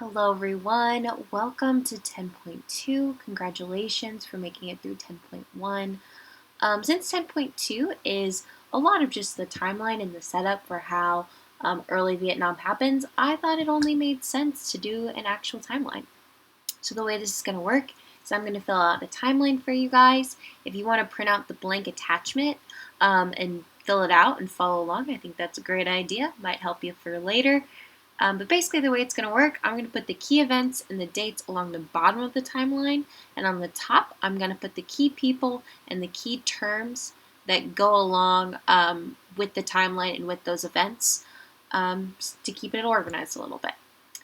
Hello everyone, welcome to 10.2. Congratulations for making it through 10.1. Since 10.2 is a lot of just the timeline and the setup for how early Vietnam happens, I thought it only made sense to do an actual timeline. So the way this is going to work is I'm going to fill out a timeline for you guys. If you want to print out the blank attachment and fill it out and follow along, I think that's a great idea. Might help you for later. But basically the way it's going to work, I'm going to put the key events and the dates along the bottom of the timeline, and on the top I'm going to put the key people and the key terms that go along with the timeline and with those events to keep it organized a little bit.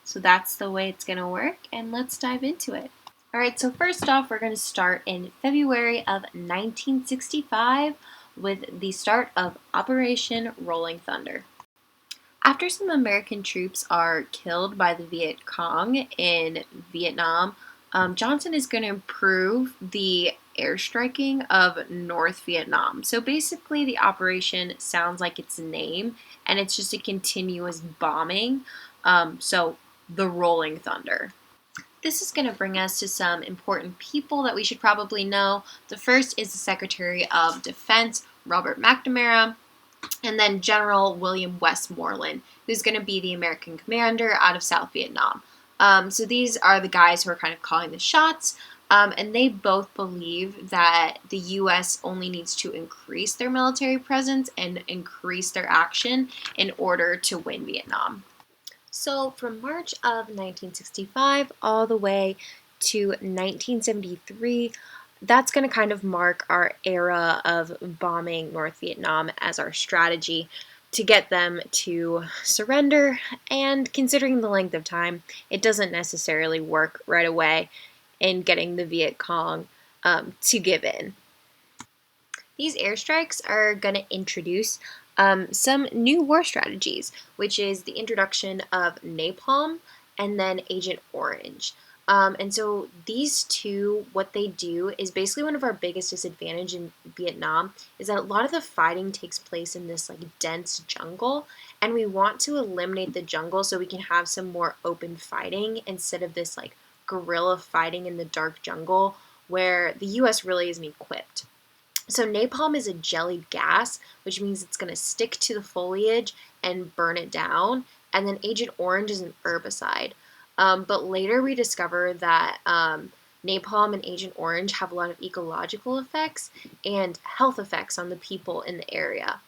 So that's the way it's going to work, and let's dive into it. Alright, so first off we're going to start in February of 1965 with the start of Operation Rolling Thunder. After some American troops are killed by the Viet Cong in Vietnam, Johnson is going to improve the airstriking of North Vietnam. So basically the operation sounds like its name, and it's just a continuous bombing, so the Rolling Thunder. This is going to bring us to some important people that we should probably know. The first is the Secretary of Defense, Robert McNamara, and then General William Westmoreland, who's going to be the American commander out of South Vietnam. So these are the guys who are kind of calling the shots, and they both believe that the U.S. only needs to increase their military presence and increase their action in order to win Vietnam. So from March of 1965 all the way to 1973, that's going to kind of mark our era of bombing North Vietnam as our strategy to get them to surrender. And considering the length of time, it doesn't necessarily work right away in getting the Viet Cong to give in. These airstrikes are going to introduce some new war strategies, which is the introduction of napalm and then Agent Orange. And so these two, what they do is basically one of our biggest disadvantage in Vietnam is that a lot of the fighting takes place in this like dense jungle, and we want to eliminate the jungle so we can have some more open fighting instead of this like guerrilla fighting in the dark jungle where the US really isn't equipped. So napalm is a jellied gas, which means it's going to stick to the foliage and burn it down, and then Agent Orange is an herbicide. But later we discover that napalm and Agent Orange have a lot of ecological effects and health effects on the people in the area.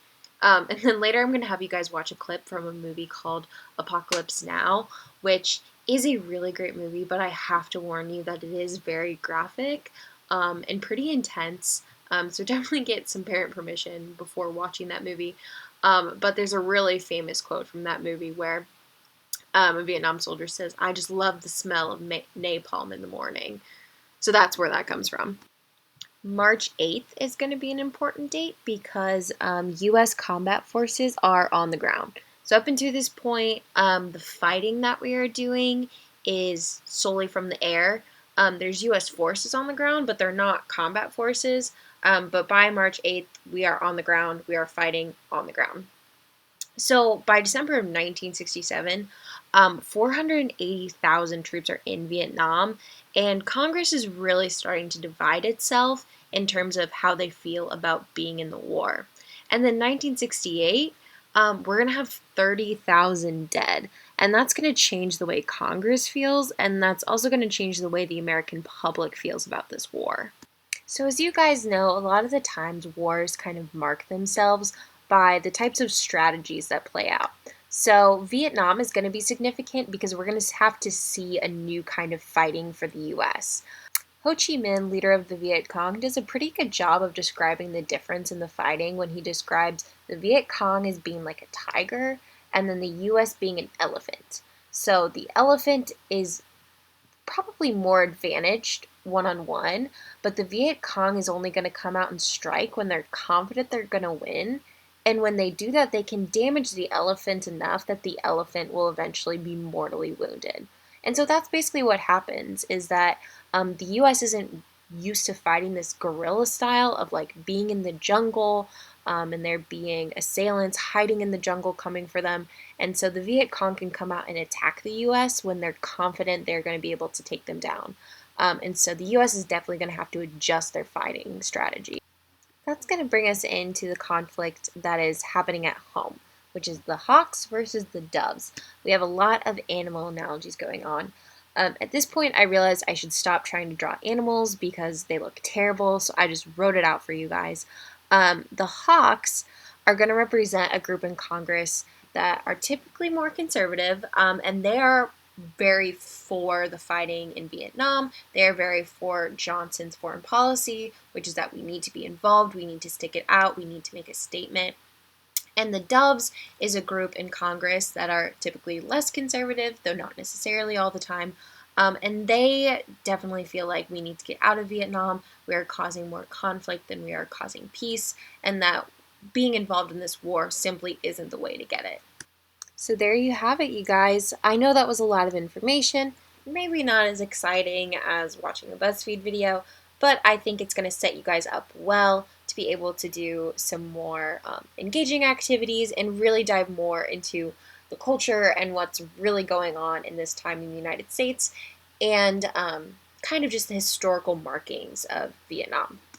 And then later I'm going to have you guys watch a clip from a movie called Apocalypse Now, which is a really great movie, but I have to warn you that it is very graphic and pretty intense. So definitely get some parent permission before watching that movie. But there's a really famous quote from that movie where a Vietnam soldier says, "I just love the smell of napalm in the morning." So that's where that comes from. March 8th is going to be an important date because U.S. combat forces are on the ground. So up until this point, the fighting that we are doing is solely from the air. There's U.S. forces on the ground, but they're not combat forces. But by March 8th, we are on the ground. We are fighting on the ground. So by December of 1967, 480,000 troops are in Vietnam, and Congress is really starting to divide itself in terms of how they feel about being in the war. And then 1968, we're going to have 30,000 dead, and that's going to change the way Congress feels, and that's also going to change the way the American public feels about this war. So as you guys know, a lot of the times wars kind of mark themselves by the types of strategies that play out. So Vietnam is going to be significant because we're going to have to see a new kind of fighting for the U.S. Ho Chi Minh, leader of the Viet Cong, does a pretty good job of describing the difference in the fighting when he describes the Viet Cong as being like a tiger and then the U.S. being an elephant. So the elephant is probably more advantaged one-on-one, but the Viet Cong is only going to come out and strike when they're confident they're going to win. And when they do that, they can damage the elephant enough that the elephant will eventually be mortally wounded. And so that's basically what happens, is that the U.S. isn't used to fighting this guerrilla style of like being in the jungle, and there being assailants hiding in the jungle coming for them. And so the Viet Cong can come out and attack the US when they're confident they're going to be able to take them down. And so the US is definitely going to have to adjust their fighting strategy. That's going to bring us into the conflict that is happening at home, which is the hawks versus the doves. We have a lot of animal analogies going on. At this point, I realized I should stop trying to draw animals because they look terrible, so I just wrote it out for you guys. The hawks are going to represent a group in Congress that are typically more conservative, and they are very for the fighting in Vietnam. They are very for Johnson's foreign policy, which is that we need to be involved, we need to stick it out, we need to make a statement. And the Doves is a group in Congress that are typically less conservative, though not necessarily all the time. And they definitely feel like we need to get out of Vietnam. We are causing more conflict than we are causing peace, and that being involved in this war simply isn't the way to get it. So there you have it, you guys. I know that was a lot of information, maybe not as exciting as watching a BuzzFeed video, but I think it's going to set you guys up well to be able to do some more engaging activities and really dive more into the culture and what's really going on in this time in the United States, and kind of just the historical markings of Vietnam.